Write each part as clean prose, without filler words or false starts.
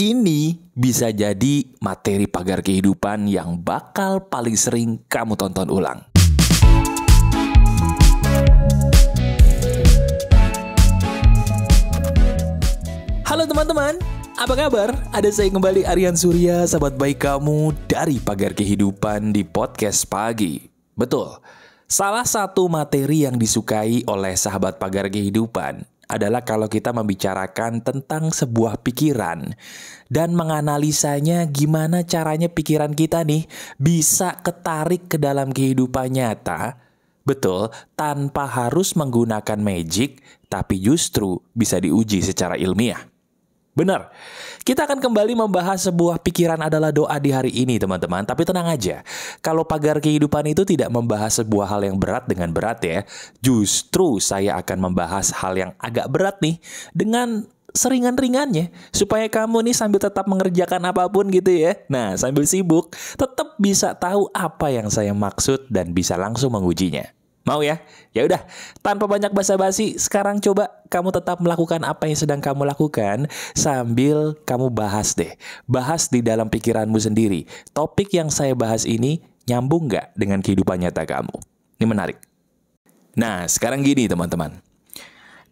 Ini bisa jadi materi pagar kehidupan yang bakal paling sering kamu tonton ulang. Halo teman-teman, apa kabar? Ada saya kembali, Aryan Surya, sahabat baik kamu dari Pagar Kehidupan di Podcast Pagi. Betul, salah satu materi yang disukai oleh sahabat Pagar Kehidupan adalah kalau kita membicarakan tentang sebuah pikiran dan menganalisanya gimana caranya pikiran kita nih bisa ketarik ke dalam kehidupan nyata. Betul, tanpa harus menggunakan magic, tapi justru bisa diuji secara ilmiah. Benar, kita akan kembali membahas sebuah pikiran adalah doa di hari ini teman-teman. Tapi tenang aja, kalau pagar kehidupan itu tidak membahas sebuah hal yang berat dengan berat ya. Justru saya akan membahas hal yang agak berat nih dengan seringan-ringannya, supaya kamu nih sambil tetap mengerjakan apapun gitu ya. Nah, sambil sibuk, tetap bisa tahu apa yang saya maksud dan bisa langsung mengujinya. Mau ya? Ya udah, tanpa banyak basa-basi, sekarang coba kamu tetap melakukan apa yang sedang kamu lakukan sambil kamu bahas deh. Bahas di dalam pikiranmu sendiri. Topik yang saya bahas ini nyambung nggak dengan kehidupan nyata kamu? Ini menarik. Nah, sekarang gini teman-teman.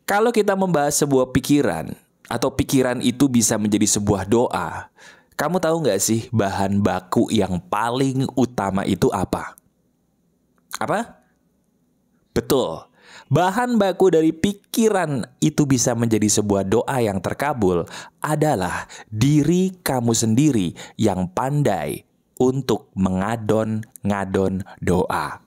Kalau kita membahas sebuah pikiran, atau pikiran itu bisa menjadi sebuah doa, kamu tahu nggak sih bahan baku yang paling utama itu apa? Apa? Betul, bahan baku dari pikiran itu bisa menjadi sebuah doa yang terkabul adalah diri kamu sendiri yang pandai untuk mengadon-ngadon doa.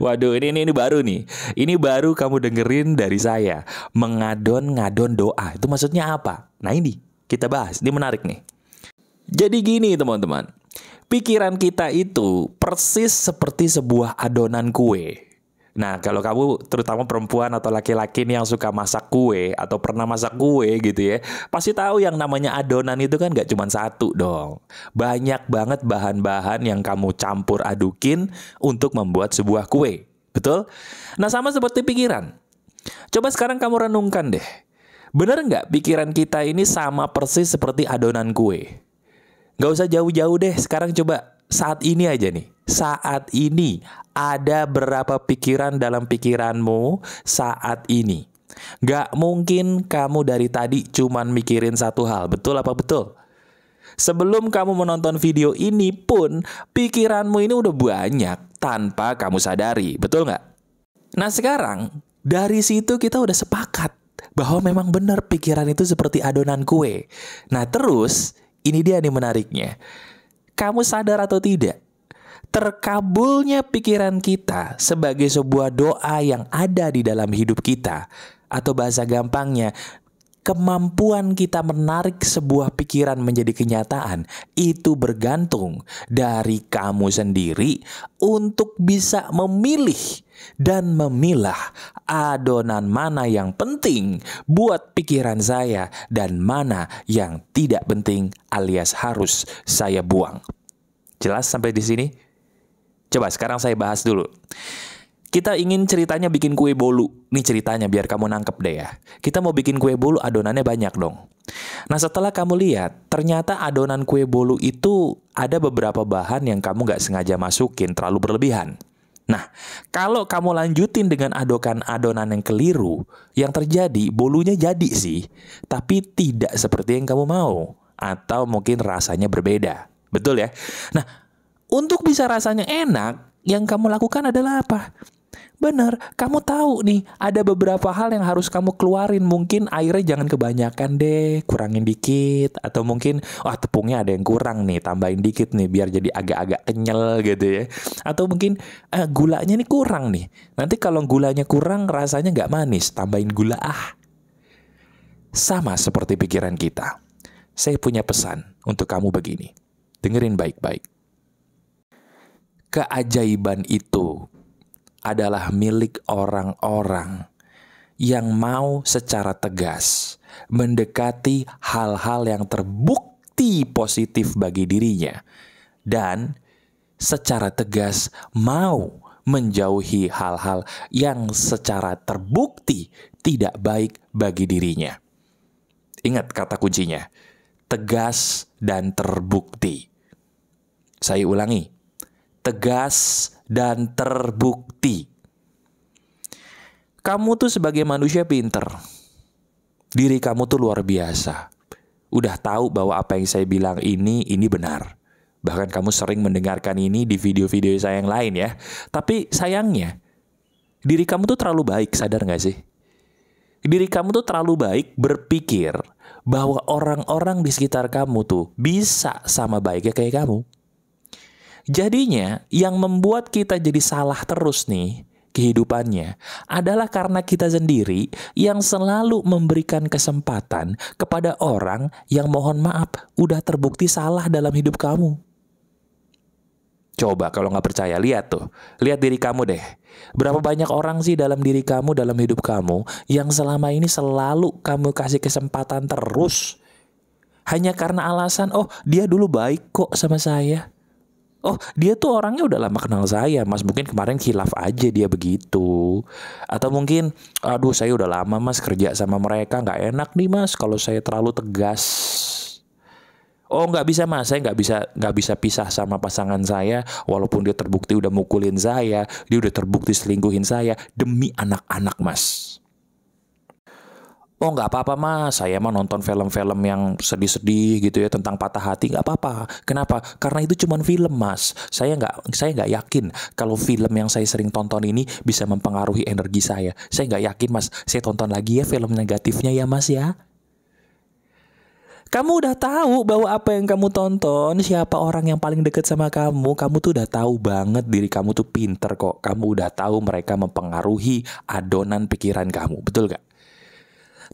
Waduh, ini baru nih. Ini baru kamu dengerin dari saya. Mengadon-ngadon doa, itu maksudnya apa? Nah ini, kita bahas, ini menarik nih. Jadi gini teman-teman, pikiran kita itu persis seperti sebuah adonan kue. Nah, kalau kamu terutama perempuan atau laki-laki nih yang suka masak kue atau pernah masak kue gitu ya, pasti tahu yang namanya adonan itu kan gak cuma satu dong. Banyak banget bahan-bahan yang kamu campur adukin untuk membuat sebuah kue. Betul? Nah, sama seperti pikiran. Coba sekarang kamu renungkan deh. Bener nggak pikiran kita ini sama persis seperti adonan kue? Gak usah jauh-jauh deh, sekarang coba saat ini aja nih. Saat ini ada berapa pikiran dalam pikiranmu saat ini? Gak mungkin kamu dari tadi cuman mikirin satu hal, betul apa betul? Sebelum kamu menonton video ini pun, pikiranmu ini udah banyak tanpa kamu sadari, betul nggak? Nah sekarang, dari situ kita udah sepakat bahwa memang benar pikiran itu seperti adonan kue. Nah terus, ini dia nih menariknya. Kamu sadar atau tidak? Terkabulnya pikiran kita sebagai sebuah doa yang ada di dalam hidup kita, atau bahasa gampangnya, kemampuan kita menarik sebuah pikiran menjadi kenyataan itu bergantung dari kamu sendiri untuk bisa memilih dan memilah adonan mana yang penting buat pikiran saya dan mana yang tidak penting alias harus saya buang. Jelas sampai di sini? Coba sekarang saya bahas dulu. Kita ingin ceritanya bikin kue bolu. Nih ceritanya biar kamu nangkep deh ya. Kita mau bikin kue bolu, adonannya banyak dong. Nah setelah kamu lihat, ternyata adonan kue bolu itu ada beberapa bahan yang kamu gak sengaja masukin, terlalu berlebihan. Nah, kalau kamu lanjutin dengan adonan yang keliru, yang terjadi bolunya jadi sih, tapi tidak seperti yang kamu mau. Atau mungkin rasanya berbeda. Betul ya? Nah, untuk bisa rasanya enak, yang kamu lakukan adalah apa? Benar, kamu tahu nih, ada beberapa hal yang harus kamu keluarin. Mungkin airnya jangan kebanyakan deh, kurangin dikit. Atau mungkin, tepungnya ada yang kurang nih, tambahin dikit nih, biar jadi agak-agak kenyal gitu ya. Atau mungkin, gulanya nih kurang nih. Nanti kalau gulanya kurang, rasanya nggak manis, tambahin gula Sama seperti pikiran kita. Saya punya pesan untuk kamu begini. Dengerin baik-baik. Keajaiban itu adalah milik orang-orang yang mau secara tegas mendekati hal-hal yang terbukti positif bagi dirinya dan secara tegas mau menjauhi hal-hal yang secara terbukti tidak baik bagi dirinya. Ingat kata kuncinya, tegas dan terbukti. Saya ulangi, tegas dan terbukti. Kamu tuh sebagai manusia pinter. Diri kamu tuh luar biasa. Udah tahu bahwa apa yang saya bilang ini benar. Bahkan kamu sering mendengarkan ini di video-video saya yang lain ya. Tapi sayangnya, diri kamu tuh terlalu baik, sadar gak sih? Diri kamu tuh terlalu baik berpikir bahwa orang-orang di sekitar kamu tuh bisa sama baiknya kayak kamu. Jadinya yang membuat kita jadi salah terus nih kehidupannya adalah karena kita sendiri yang selalu memberikan kesempatan kepada orang yang mohon maaf udah terbukti salah dalam hidup kamu. Coba kalau nggak percaya, lihat tuh. Lihat diri kamu deh. Berapa banyak orang sih dalam diri kamu, dalam hidup kamu yang selama ini selalu kamu kasih kesempatan terus. Hanya karena alasan, oh dia dulu baik kok sama saya. Oh dia tuh orangnya udah lama kenal saya mas. Mungkin kemarin khilaf aja dia begitu. Atau mungkin, aduh saya udah lama mas kerja sama mereka, nggak enak nih mas kalau saya terlalu tegas. Oh nggak bisa mas, saya nggak bisa pisah sama pasangan saya walaupun dia terbukti udah mukulin saya, dia udah terbukti selingkuhin saya demi anak-anak mas. Oh nggak apa-apa mas, saya mah nonton film-film yang sedih-sedih gitu ya tentang patah hati, nggak apa-apa. Kenapa? Karena itu cuma film mas. Saya nggak yakin kalau film yang saya sering tonton ini bisa mempengaruhi energi saya. Saya nggak yakin mas. Saya tonton lagi ya film negatifnya ya mas ya. Kamu udah tahu bahwa apa yang kamu tonton, siapa orang yang paling deket sama kamu tuh udah tahu banget diri kamu tuh pinter kok. Kamu udah tahu mereka mempengaruhi adonan pikiran kamu, betul gak?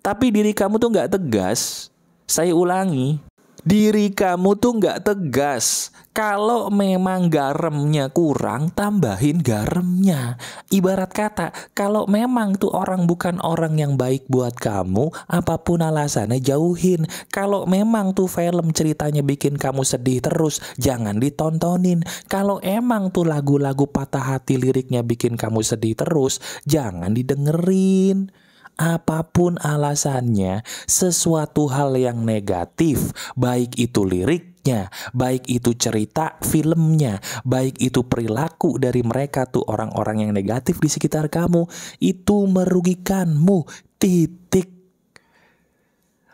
Tapi diri kamu tuh gak tegas. Saya ulangi, diri kamu tuh gak tegas. Kalau memang garamnya kurang, tambahin garamnya. Ibarat kata, kalau memang tuh orang bukan orang yang baik buat kamu, apapun alasannya jauhin. Kalau memang tuh film ceritanya bikin kamu sedih terus, jangan ditontonin. Kalau emang tuh lagu-lagu patah hati liriknya bikin kamu sedih terus, jangan didengerin. Apapun alasannya, sesuatu hal yang negatif, baik itu liriknya, baik itu cerita filmnya, baik itu perilaku dari mereka tuh orang-orang yang negatif di sekitar kamu, itu merugikanmu, titik.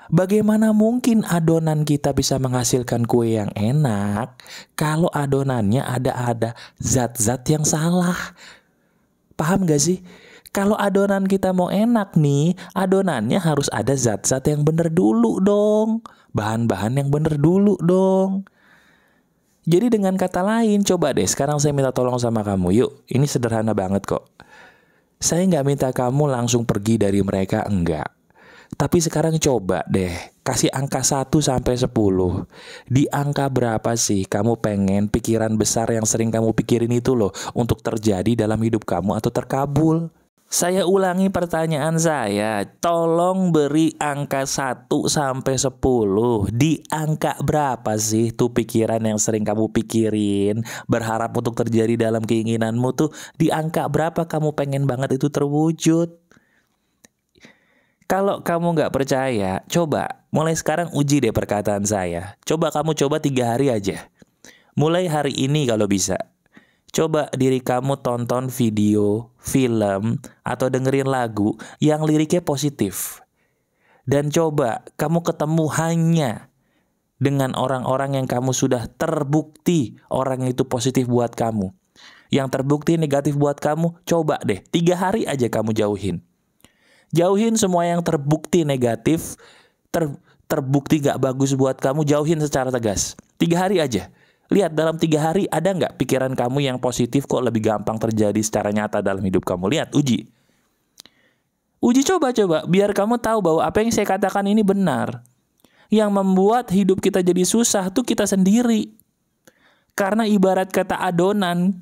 Bagaimana mungkin adonan kita bisa menghasilkan kue yang enak kalau adonannya ada zat-zat yang salah? Paham gak sih? Kalau adonan kita mau enak nih, adonannya harus ada zat-zat yang bener dulu dong. Bahan-bahan yang bener dulu dong. Jadi dengan kata lain, coba deh sekarang saya minta tolong sama kamu. Yuk, ini sederhana banget kok. Saya nggak minta kamu langsung pergi dari mereka, enggak. Tapi sekarang coba deh, kasih angka 1 sampai 10. Di angka berapa sih kamu pengen pikiran besar yang sering kamu pikirin itu loh untuk terjadi dalam hidup kamu atau terkabul? Saya ulangi pertanyaan saya, tolong beri angka 1 sampai 10. Di angka berapa sih tuh pikiran yang sering kamu pikirin, berharap untuk terjadi dalam keinginanmu tuh, di angka berapa kamu pengen banget itu terwujud? Kalau kamu nggak percaya, coba mulai sekarang uji deh perkataan saya. Coba kamu coba 3 hari aja. Mulai hari ini kalau bisa. Coba diri kamu tonton video, film, atau dengerin lagu yang liriknya positif. Dan coba kamu ketemu hanya dengan orang-orang yang kamu sudah terbukti orang itu positif buat kamu. Yang terbukti negatif buat kamu, coba deh 3 hari aja kamu jauhin. Jauhin semua yang terbukti negatif, terbukti gak bagus buat kamu, jauhin secara tegas. 3 hari aja. Lihat dalam 3 hari ada gak pikiran kamu yang positif kok lebih gampang terjadi secara nyata dalam hidup kamu. Lihat, uji. Uji coba-coba, biar kamu tahu bahwa apa yang saya katakan ini benar. Yang membuat hidup kita jadi susah tuh kita sendiri. Karena ibarat kata adonan.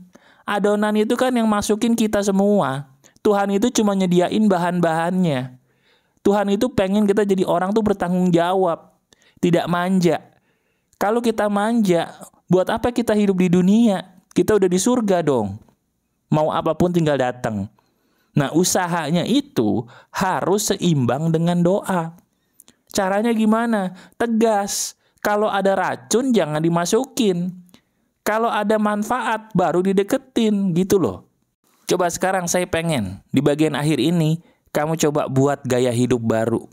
Adonan itu kan yang masukin kita semua. Tuhan itu cuma nyediain bahan-bahannya. Tuhan itu pengen kita jadi orang tuh bertanggung jawab, tidak manja. Kalau kita manja, buat apa kita hidup di dunia? Kita udah di surga dong. Mau apapun tinggal datang. Nah, usahanya itu harus seimbang dengan doa. Caranya gimana? Tegas. Kalau ada racun jangan dimasukin. Kalau ada manfaat baru dideketin gitu loh. Coba sekarang saya pengen di bagian akhir ini kamu coba buat gaya hidup baru.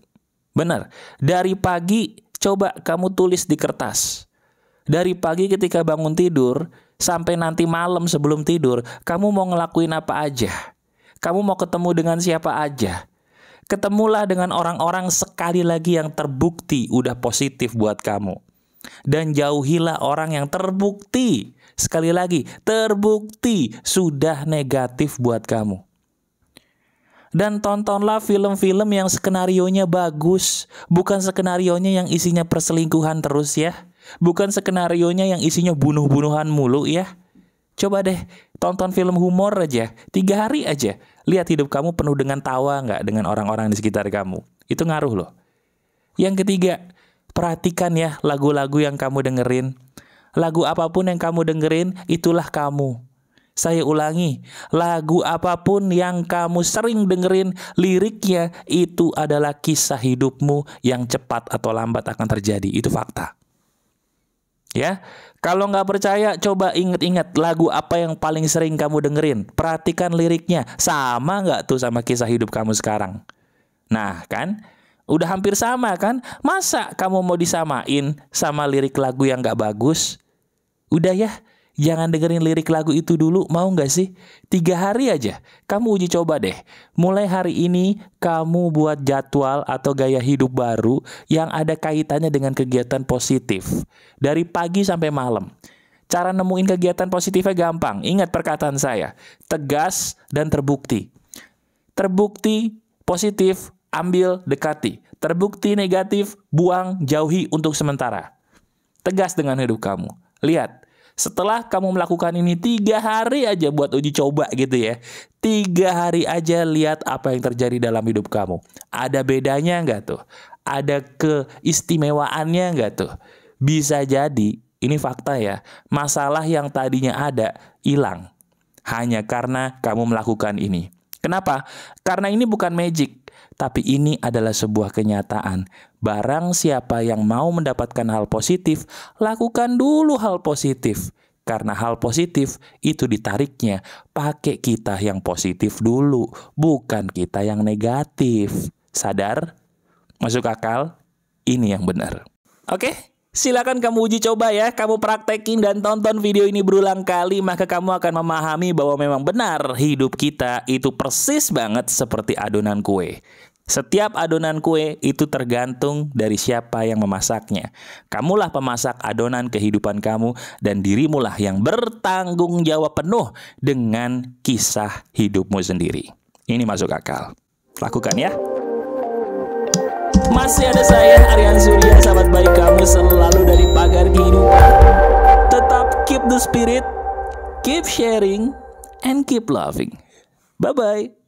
Benar, dari pagi coba kamu tulis di kertas. Dari pagi ketika bangun tidur sampai nanti malam sebelum tidur, kamu mau ngelakuin apa aja? Kamu mau ketemu dengan siapa aja? Ketemulah dengan orang-orang sekali lagi yang terbukti udah positif buat kamu. Dan jauhilah orang yang terbukti, sekali lagi, terbukti sudah negatif buat kamu. Dan tontonlah film-film yang skenarionya bagus, bukan skenarionya yang isinya perselingkuhan terus ya. Bukan skenarionya yang isinya bunuh-bunuhan mulu ya. Coba deh tonton film humor aja, 3 hari aja. Lihat hidup kamu penuh dengan tawa nggak dengan orang-orang di sekitar kamu. Itu ngaruh loh. Yang ketiga, perhatikan ya lagu-lagu yang kamu dengerin. Lagu apapun yang kamu dengerin, itulah kamu. Saya ulangi, lagu apapun yang kamu sering dengerin, liriknya itu adalah kisah hidupmu yang cepat atau lambat akan terjadi. Itu fakta. Ya, kalau nggak percaya, coba inget-inget lagu apa yang paling sering kamu dengerin. Perhatikan liriknya, sama nggak tuh sama kisah hidup kamu sekarang? Nah kan, udah hampir sama kan? Masa kamu mau disamain sama lirik lagu yang nggak bagus? Udah ya, jangan dengerin lirik lagu itu dulu, mau nggak sih? 3 hari aja, kamu uji coba deh. Mulai hari ini, kamu buat jadwal atau gaya hidup baru yang ada kaitannya dengan kegiatan positif. Dari pagi sampai malam. Cara nemuin kegiatan positifnya gampang. Ingat perkataan saya, tegas dan terbukti. Terbukti positif, ambil, dekati. Terbukti negatif, buang, jauhi untuk sementara. Tegas dengan hidup kamu. Lihat. Setelah kamu melakukan ini 3 hari aja buat uji coba gitu ya. 3 hari aja lihat apa yang terjadi dalam hidup kamu. Ada bedanya nggak tuh? Ada keistimewaannya nggak tuh? Bisa jadi, ini fakta ya, masalah yang tadinya ada hilang. Hanya karena kamu melakukan ini. Kenapa? Karena ini bukan magic. Tapi ini adalah sebuah kenyataan. Barang siapa yang mau mendapatkan hal positif, lakukan dulu hal positif. Karena hal positif itu ditariknya pakai kita yang positif dulu, bukan kita yang negatif. Sadar? Masuk akal? Ini yang benar. Oke? Silakan kamu uji coba ya, kamu praktekin dan tonton video ini berulang kali, maka kamu akan memahami bahwa memang benar hidup kita itu persis banget seperti adonan kue. Setiap adonan kue itu tergantung dari siapa yang memasaknya. Kamulah pemasak adonan kehidupan kamu dan dirimulah yang bertanggung jawab penuh dengan kisah hidupmu sendiri. Ini masuk akal. Lakukan ya. Masih ada saya, Aryan Surya, sahabat baik kamu selalu dari pagar kehidupan. Tetap keep the spirit, keep sharing, and keep loving. Bye-bye.